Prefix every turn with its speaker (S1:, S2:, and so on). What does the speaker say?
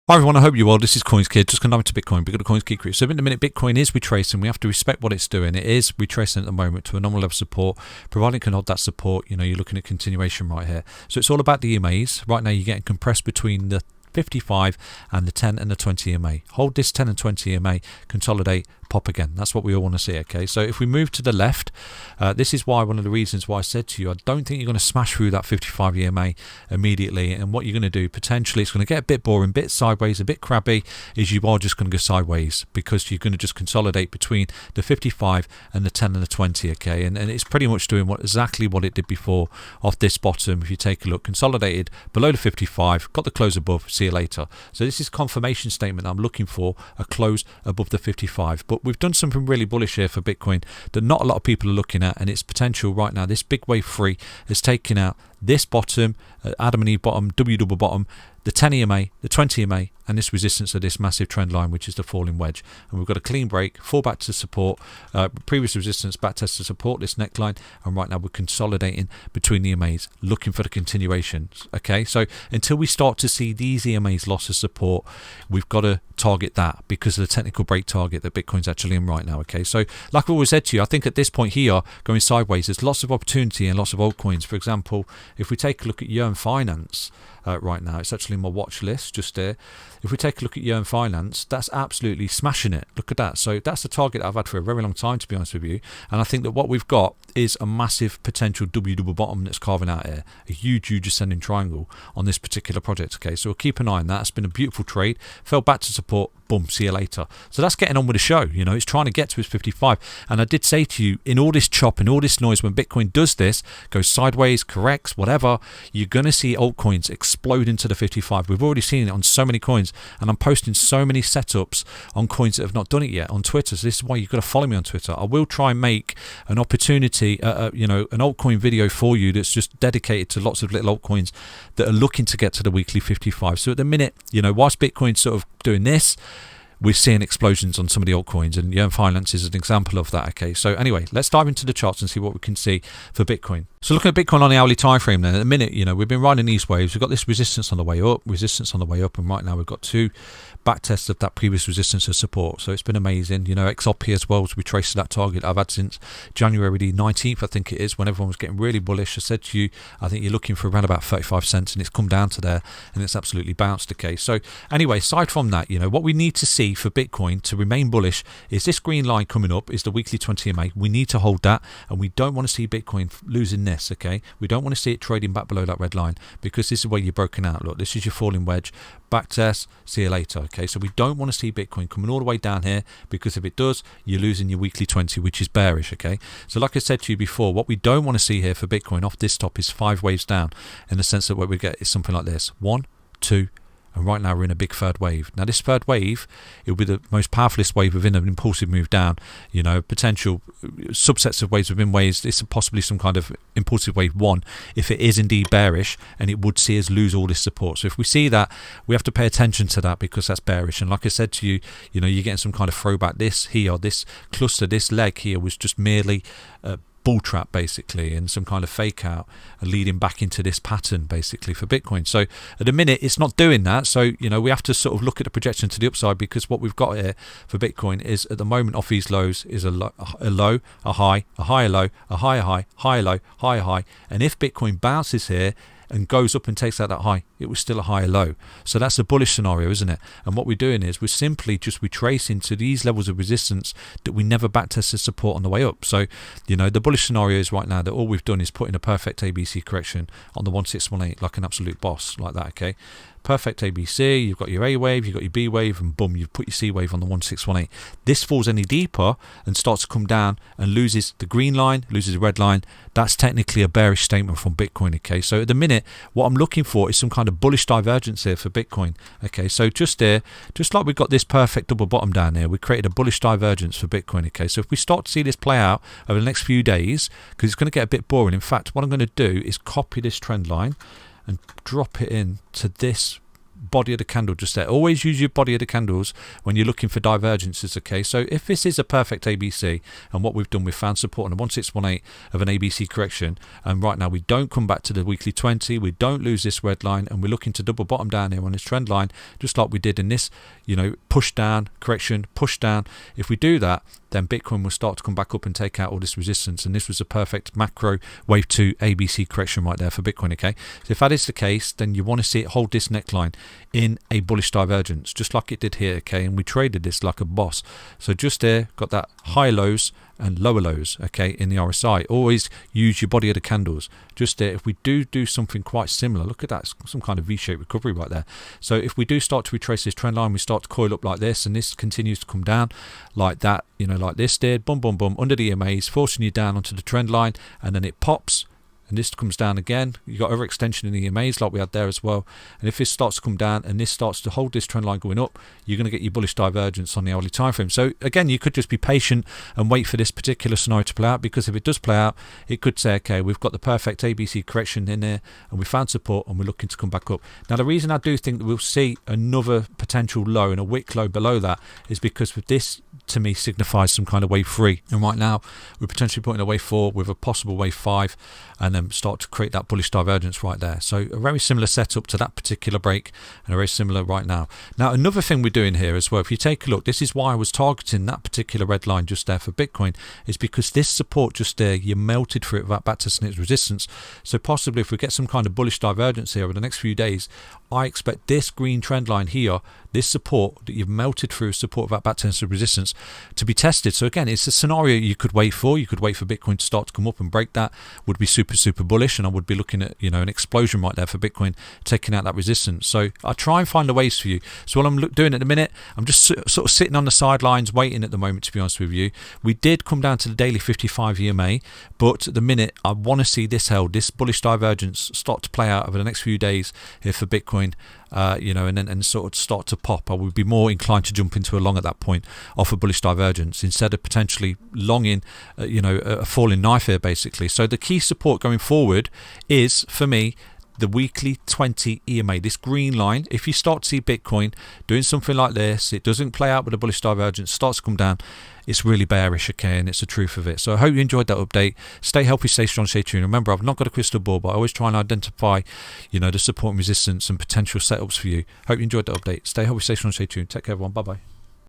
S1: Hi everyone, I hope you're well. This is CoinsKid, just going to Bitcoin. We've got a CoinsKid crew. So in a minute, Bitcoin is retracing. We have to respect what it's doing. It is retracing at the moment to a normal level of support. Providing it can hold that support, you're looking at continuation right here. So it's all about the EMAs. Right now you're getting compressed between the 55 and the 10 and the 20 EMA. Hold this 10 and 20 EMA, consolidate, pop again. That's what we all want to see. Okay, so if we move to the left, this is why one of the reasons why I said to you, I don't think you're going to smash through that 55 EMA immediately. And what you're going to do, potentially, it's going to get a bit boring, a bit sideways, a bit crabby, is you are just going to go sideways because you're going to just consolidate between the 55 and the 10 and the 20. Okay, and it's pretty much doing exactly what it did before off this bottom. If you take a look, consolidated below the 55, got the close above, see you later. So this is confirmation statement I'm looking for, a close above the 55. But we've done something really bullish here for Bitcoin that not a lot of people are looking at, and its potential right now. This big wave 3 is taking out this bottom, Adam and Eve bottom, W double bottom, the 10 EMA, the 20 EMA, and this resistance of this massive trend line, which is the falling wedge. And we've got a clean break, fall back to support, previous resistance, back test to support this neckline, and right now we're consolidating between the EMAs, looking for the continuations. Okay, so until we start to see these EMAs loss of support, we've got to target that because of the technical break target that Bitcoin's actually in right now. Okay, so like I've always said to you, I think at this point here, going sideways, there's lots of opportunity and lots of altcoins. For example, if we take a look at Yearn Finance right now, it's actually in my watch list just there. If we take a look at Yearn Finance, that's absolutely smashing it. Look at that. So that's the target I've had for a very long time, to be honest with you. And I think that what we've got is a massive potential W double bottom that's carving out here, a huge ascending triangle on this particular project. Okay, so we'll keep an eye on that. It's been a beautiful trade. Fell back to support. Boom, see you later. So that's getting on with the show. It's trying to get to its 55. And I did say to you, in all this chop, in all this noise, when Bitcoin does this, goes sideways, corrects, whatever, you're going to see altcoins explode into the 55. We've already seen it on so many coins, and I'm posting so many setups on coins that have not done it yet on Twitter. So this is why you've got to follow me on Twitter. I will try and make an opportunity, an altcoin video for you that's just dedicated to lots of little altcoins that are looking to get to the weekly 55. So at the minute, whilst Bitcoin's sort of doing this, we're seeing explosions on some of the altcoins, and Yearn Finance is an example of that. Okay, so anyway, let's dive into the charts and see what we can see for Bitcoin. So looking at Bitcoin on the hourly time frame then, at the minute, we've been riding these waves. We've got this resistance on the way up, and right now we've got two back tests of that previous resistance and support. So it's been amazing. XRP as well, as we trace that target I've had since January the 19th, I think it is, when everyone was getting really bullish. I said to you, I think you're looking for around about 35 cents, and it's come down to there, and it's absolutely bounced. Okay, so anyway, aside from that, what we need to see for Bitcoin to remain bullish is this green line coming up, is the weekly 20 EMA. We need to hold that, and we don't want to see Bitcoin losing this. Okay, we don't want to see it trading back below that red line, because this is where you're broken out. Look, this is your falling wedge, back test, see you later. Okay, so we don't want to see Bitcoin coming all the way down here, because if it does, you're losing your weekly 20, which is bearish. Okay, so like I said to you before, what we don't want to see here for Bitcoin off this top is 5 waves down, in the sense that what we get is something like this: 1, 2, and right now we're in a big third wave. Now this third wave, it will be the most powerfulest wave within an impulsive move down. Potential subsets of waves within waves. This is possibly some kind of impulsive wave 1, if it is indeed bearish, and it would see us lose all this support. So if we see that, we have to pay attention to that, because that's bearish. And like I said to you, you're getting some kind of throwback. This here, this cluster, this leg here was just merely bull trap basically, and some kind of fake out leading back into this pattern basically for Bitcoin. So at the minute it's not doing that, so we have to sort of look at the projection to the upside, because what we've got here for Bitcoin is, at the moment, off these lows is a low, a high, a higher low, a higher high, higher low, higher high. And if Bitcoin bounces here and goes up and takes out that high, it was still a higher low. So that's a bullish scenario, isn't it? And what we're doing is we're simply just retracing to these levels of resistance that we never backtested support on the way up. So the bullish scenario is right now that all we've done is put in a perfect ABC correction on the 1618 like an absolute boss, like that. Okay, perfect ABC, you've got your A wave, you've got your B wave, and boom, you've put your C wave on the 1618. This falls any deeper and starts to come down and loses the green line, loses the red line. That's technically a bearish statement from Bitcoin. Okay, so at the minute, what I'm looking for is some kind of bullish divergence here for Bitcoin. Okay, so just there, just like we've got this perfect double bottom down here, we created a bullish divergence for Bitcoin. Okay, so if we start to see this play out over the next few days, because it's going to get a bit boring. In fact, what I'm going to do is copy this trend line and drop it in to this body of the candle just there. Always use your body of the candles when you're looking for divergences, okay? So if this is a perfect ABC, and what we've done, we've found support on a 1618 of an ABC correction, and right now we don't come back to the weekly 20, we don't lose this red line, and we're looking to double bottom down here on this trend line, just like we did in this, you know, push down, correction, push down. If we do that, then Bitcoin will start to come back up and take out all this resistance, and this was a perfect macro wave 2 ABC correction right there for Bitcoin, okay? So if that is the case, then you want to see it hold this neckline in a bullish divergence, just like it did here, okay? And we traded this like a boss. So just there, got that high lows and lower lows, okay, in the RSI. Always use your body of the candles. Just there, if we do something quite similar, look at that, some kind of V-shaped recovery right there. So if we do start to retrace this trend line, we start to coil up like this, and this continues to come down like that, you know, like this did, boom, boom, boom, under the EMAs, forcing you down onto the trend line, and then it pops, and this comes down again. You got overextension in the EMAs like we had there as well. And if this starts to come down and this starts to hold this trend line going up, you're going to get your bullish divergence on the hourly time frame. So again, you could just be patient and wait for this particular scenario to play out, because if it does play out, it could say, okay, we've got the perfect ABC correction in there, and we found support, and we're looking to come back up. Now, the reason I do think that we'll see another potential low and a wick low below that is because with this, to me, signifies some kind of wave 3, and right now we're potentially putting a wave 4 with a possible wave 5, and then start to create that bullish divergence right there. So a very similar setup to that particular break, and a very similar right now. Now, another thing we're doing here as well, if you take a look, this is why I was targeting that particular red line just there for Bitcoin, is because this support just there, you melted through it without backtesting its resistance. So possibly if we get some kind of bullish divergence here over the next few days, I expect this green trend line here, this support that you've melted through, support without backtesting resistance, to be tested. So again, it's a scenario you could wait for. You could wait for Bitcoin to start to come up and break that. Would be super bullish, and I would be looking at, you know, an explosion right there for Bitcoin taking out that resistance. So I try and find the ways for you. So what I'm doing at the minute, I'm just sort of sitting on the sidelines waiting at the moment, to be honest with you. We did come down to the daily 55 EMA, but at the minute I want to see this held, this bullish divergence start to play out over the next few days here for Bitcoin. You know, and then sort of start to pop. I would be more inclined to jump into a long at that point off a bullish divergence, instead of potentially longing, you know, a falling knife here basically. So the key support going forward is, for me, the weekly 20 EMA, this green line. If you start to see Bitcoin doing something like this, it doesn't play out with a bullish divergence, starts to come down, it's really bearish, okay, and it's the truth of it. So I hope you enjoyed that update. Stay healthy, stay strong, stay tuned. Remember, I've not got a crystal ball, but I always try and identify, you know, the support and resistance and potential setups for you. Hope you enjoyed that update. Stay healthy, stay strong, stay tuned. Take care, everyone. Bye-bye.